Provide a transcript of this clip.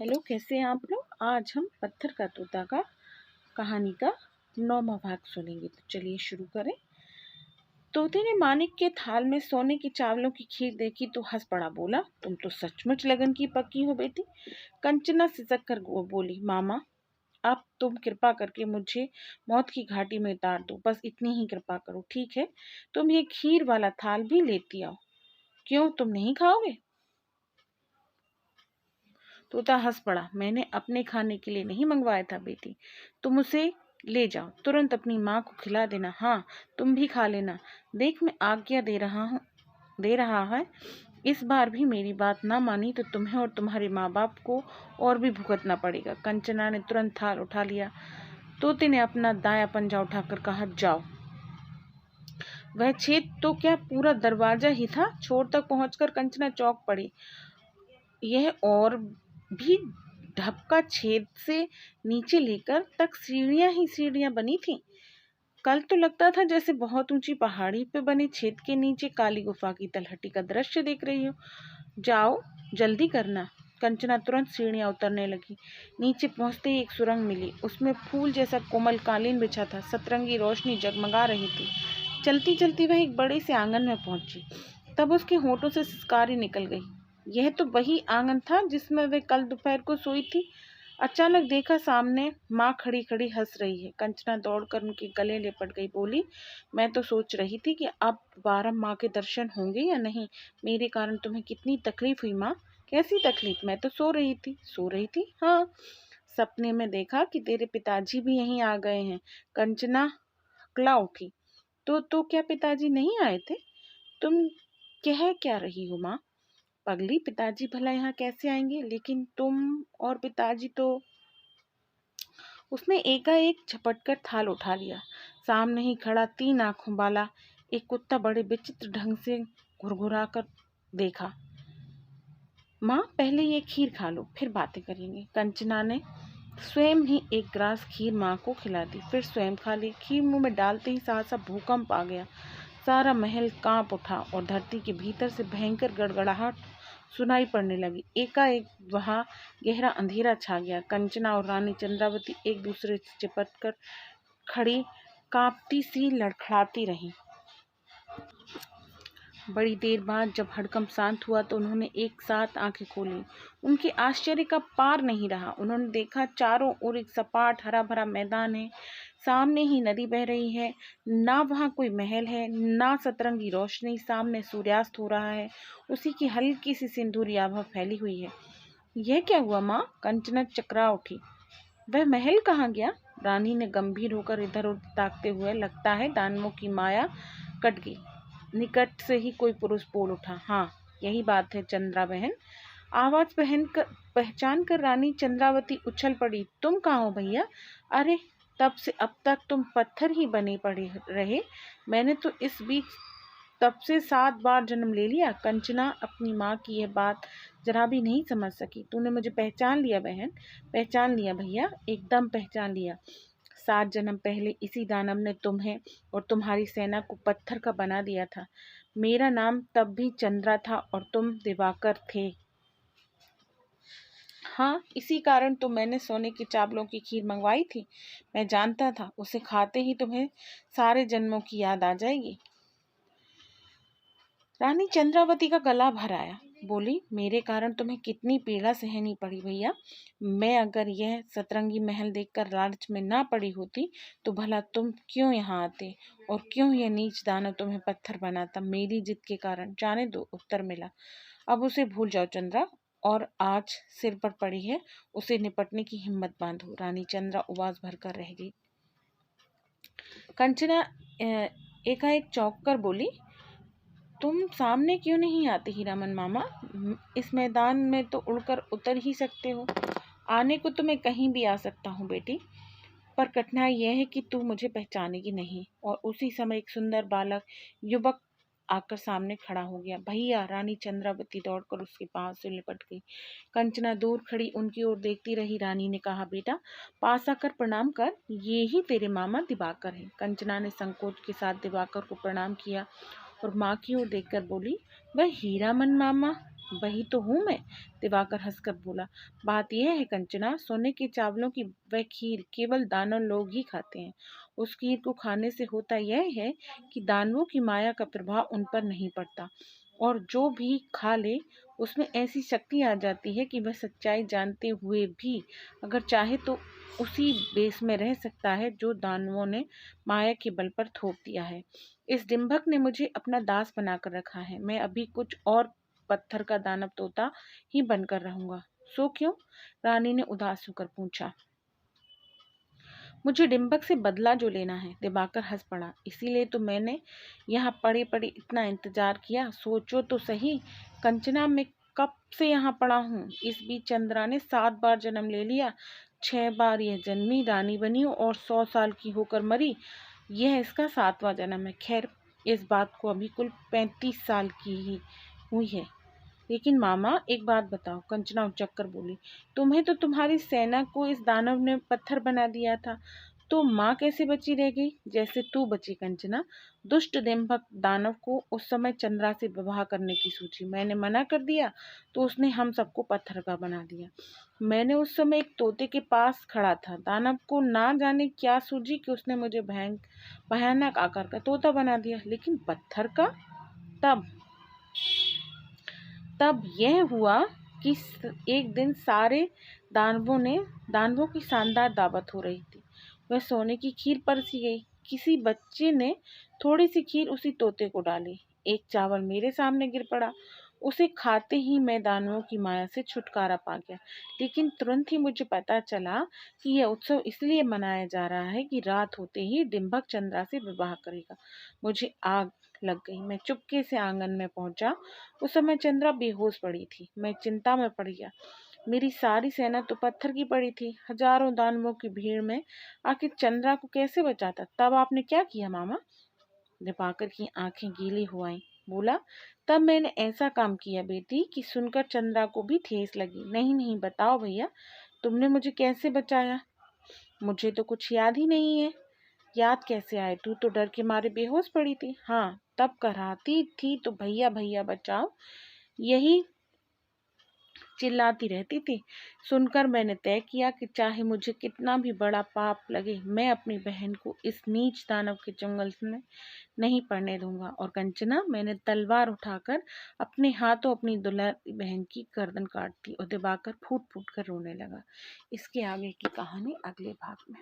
Hello, कैसे हैं आप लोग। आज हम पत्थर का तोता का कहानी का 9वां भाग सुनेंगे। तो चलिए शुरू करें। तोते ने मानिक के थाल में सोने की चावलों की खीर देखी तो हंस पड़ा। बोला, तुम तो सचमुच लगन की पक्की हो बेटी। कंचना सिसक कर बोली, मामा अब तुम कृपा करके मुझे मौत की घाटी में उतार दो, बस इतनी ही कृपा करो। ठीक है, तुम ये खीर वाला थाल भी लेती आओ। क्यों, तुम नहीं खाओगे। तोता हंस पड़ा, मैंने अपने खाने के लिए नहीं मंगवाया था बेटी, तुम उसे ले जाओ, तुरंत अपनी माँ को खिला देना। हाँ, तुम भी खा लेना। देख, मैं आज्ञा दे रहा है। इस बार भी मेरी बात ना मानी तो तुम्हें और तुम्हारे माँ बाप को और भी भुगतना पड़ेगा। कंचना ने तुरंत थाल उठा लिया। तोते ने अपना दाया पंजा उठाकर कहा, जाओ। वह छेद तो क्या पूरा दरवाजा ही था। छोर तक पहुंचकर कंचना चौंक पड़ी। यह और भी ढपका छेद से नीचे लेकर तक सीढ़ियां ही सीढ़ियां बनी थीं। कल तो लगता था जैसे बहुत ऊंची पहाड़ी पे बने छेद के नीचे काली गुफा की तलहटी का दृश्य देख रही हो। जाओ, जल्दी करना। कंचना तुरंत सीढ़ियां उतरने लगी। नीचे पहुंचते ही एक सुरंग मिली। उसमें फूल जैसा कोमल कालीन बिछा था। सतरंगी रोशनी जगमगा रही थी। चलती चलती वह एक बड़े से आंगन में पहुंची। तब उसके होठों से सिसकारी निकल गई। यह तो वही आंगन था जिसमें वे कल दोपहर को सोई थी। अचानक देखा, सामने माँ खड़ी खड़ी हंस रही है। कंचना दौड़कर उनके गले लिपट गई। बोली, मैं तो सोच रही थी कि अब दोबारा माँ के दर्शन होंगे या नहीं। मेरे कारण तुम्हें कितनी तकलीफ हुई माँ। कैसी तकलीफ, मैं तो सो रही थी। सो रही थी, हाँ। सपने में देखा कि तेरे पिताजी भी यहीं आ गए हैं। कंचना हकला उठी। तो क्या पिताजी नहीं आए थे। तुम कह क्या रही हो माँ। पगली, पिताजी भला यहाँ कैसे आएंगे। लेकिन तुम और पिताजी तो। उसने एकाएक झपटकर थाल उठा लिया। सामने ही खड़ा 3 आंखों वाला एक कुत्ता बड़े विचित्र ढंग से घुरघुरा कर देखा। माँ, पहले ये खीर खा लो, फिर बातें करेंगे। कंचना ने स्वयं ही एक ग्रास खीर माँ को खिला दी, फिर स्वयं खा ली। खीर मुंह में डालते ही सहसा भूकंप आ गया। सारा महल कांप उठा और धरती के भीतर से भयंकर गड़गड़ाहट सुनाई पड़ने लगी। एकाएक वहां गहरा अंधेरा छा गया। कंचना और रानी चंद्रावती एक दूसरे से चिपट कर खड़ी कांपती सी लड़खड़ाती रहीं। बड़ी देर बाद जब हड़कंप शांत हुआ तो उन्होंने एक साथ आंखें खोली। उनके आश्चर्य का पार नहीं रहा। उन्होंने देखा, चारों ओर एक सपाट हरा भरा मैदान है। सामने ही नदी बह रही है। ना वहाँ कोई महल है, ना सतरंगी रोशनी। सामने सूर्यास्त हो रहा है। उसी की हल्की सी सिंदूरी आभा फैली हुई है। यह क्या हुआ माँ। कंचना चकरा उठी। वह महल कहाँ गया। रानी ने गंभीर होकर इधर उधर ताकते हुए, लगता है दानवों की माया कट गई। निकट से ही कोई पुरुष बोल उठा, हाँ यही बात है चंद्रा बहन। आवाज पहचान कर रानी चंद्रावती उछल पड़ी। तुम कहाँ हो भैया। अरे, तब से अब तक तुम पत्थर ही बने पड़े रहे। मैंने तो इस बीच तब से 7 बार जन्म ले लिया। कंचना अपनी माँ की यह बात जरा भी नहीं समझ सकी। तूने मुझे पहचान लिया बहन। पहचान लिया भैया, एकदम पहचान लिया। 7 जन्म पहले इसी दानव ने तुम्हें और तुम्हारी सेना को पत्थर का बना दिया था। मेरा नाम तब भी चंद्रा था और तुम दिवाकर थे। हाँ, इसी कारण तो मैंने सोने की चावलों की खीर मंगवाई थी। मैं जानता था उसे खाते ही तुम्हें सारे जन्मों की याद आ जाएगी। रानी चंद्रावती का गला भर आया। बोली, मेरे कारण तुम्हें कितनी पीड़ा सहनी पड़ी भैया। मैं अगर यह सतरंगी महल देखकर लालच में ना पड़ी होती तो भला तुम क्यों यहाँ आते और क्यों यह नीच दानव तुम्हें पत्थर बनाता। मेरी जिद के कारण। जाने दो, उत्तर मिला। अब उसे भूल जाओ चंद्रा, और आज सिर पर पड़ी है, उसे निपटने की हिम्मत बांधो। रानी चंद्रा उबास भरकर रह गई। कंचना एकाएक चौंक कर बोली, तुम सामने क्यों नहीं आते हीरामन मामा। इस मैदान में तो उड़कर उतर ही सकते हो। आने को तो मैं कहीं भी आ सकता हूँ बेटी, पर कठिनाई यह है कि तू मुझे पहचानेगी नहीं। और उसी समय एक सुंदर बालक युवक आकर सामने खड़ा हो गया। भैया। रानी चंद्रावती दौड़कर उसके पांव से लिपट गई। कंचना दूर खड़ी उनकी ओर देखती रही। रानी ने कहा, बेटा पास आकर प्रणाम कर, ये ही तेरे मामा दिवाकर हैं। कंचना ने संकोच के साथ दिवाकर को प्रणाम किया और माँ की ओर देखकर बोली, वह हीरामन मामा वही तो हूँ मैं, दिवाकर हंसकर बोला। बात यह है कंचना, सोने के चावलों की वह खीर केवल दानव लोग ही खाते हैं। उस खीर को खाने से होता यह है कि दानवों की माया का प्रभाव उन पर नहीं पड़ता, और जो भी खा ले उसमें ऐसी शक्ति आ जाती है कि वह सच्चाई जानते हुए भी अगर चाहे तो उसी बेस में रह सकता है जो दानवों ने माया के बल पर थोप दिया है। इस डिंभक ने मुझे अपना दास बनाकर रखा है, मैं अभी कुछ और पत्थर का दानव तोता ही बनकर रहूंगा। सो क्यों? रानी ने उदास होकर पूछा। मुझे डिंभक से बदला जो लेना है, दिवाकर हंस पड़ा। इसीलिए तो मैंने यहाँ पड़े पड़े इतना इंतजार किया। सोचो तो सही कंचना, मैं कब से यहाँ पड़ा हूँ। इस बीच चंद्रा ने 7 बार जन्म ले लिया, 6 बार यह जन्मी, रानी बनी और 100 साल की होकर मरी। यह इसका 7वां जन्म है। खैर, इस बात को अभी कुल 35 साल की ही हुई है। लेकिन मामा एक बात बताओ, कंचना उचक कर बोली। तुम्हें तो तुम्हारी सेना को इस दानव ने पत्थर बना दिया था, तो माँ कैसे बची रह गई जैसे तू बची कंचना? दुष्ट दिम्भक दानव को उस समय चंद्रा से विवाह करने की सोची, मैंने मना कर दिया तो उसने हम सबको पत्थर का बना दिया। मैंने उस समय एक तोते के पास खड़ा था, दानव को ना जाने क्या सूझी कि उसने मुझे भयानक आकार का तोता बना दिया, लेकिन पत्थर का। तब तब यह हुआ कि एक दिन सारे दानवों की शानदार दावत हो रही थी। वह सोने की खीर परसी गई। किसी बच्चे ने थोड़ी सी खीर उसी तोते को डाली। एक चावल मेरे सामने गिर पड़ा। उसे खाते ही मैं दानवों की माया से छुटकारा पा गया। लेकिन तुरंत ही मुझे पता चला कि यह उत्सव इसलिए मनाया जा रहा है कि रात होते ही डिंभक चंद्रा से विवाह करेगा। मुझे आग लग गई। मैं चुपके से आंगन में पहुंचा। उस समय चंद्रा बेहोश पड़ी थी। मैं चिंता में पड़ गया। मेरी सारी सेना तो पत्थर की पड़ी थी। हजारों दानवों की भीड़ में आखिर चंद्रा को कैसे बचाता? तब आपने क्या किया मामा? दिवाकर की आंखें गीली हो आईं। बोला, तब मैंने ऐसा काम किया बेटी कि सुनकर चंद्रा को भी ठेस लगी। नहीं नहीं, बताओ भैया, तुमने मुझे कैसे बचाया? मुझे तो कुछ याद ही नहीं है। याद कैसे आए? तू तो डर के मारे बेहोश पड़ी थी। हाँ, तब कराती थी तो भैया भैया बचाओ यही चिल्लाती रहती थी। सुनकर मैंने तय किया कि चाहे मुझे कितना भी बड़ा पाप लगे, मैं अपनी बहन को इस नीच दानव के जंगल में नहीं पड़ने दूंगा। और कंचना, मैंने तलवार उठाकर अपने हाथों अपनी दुलारी बहन की गर्दन काट दी और दिवाकर फूट फूट कर रोने लगा। इसके आगे की कहानी अगले भाग में।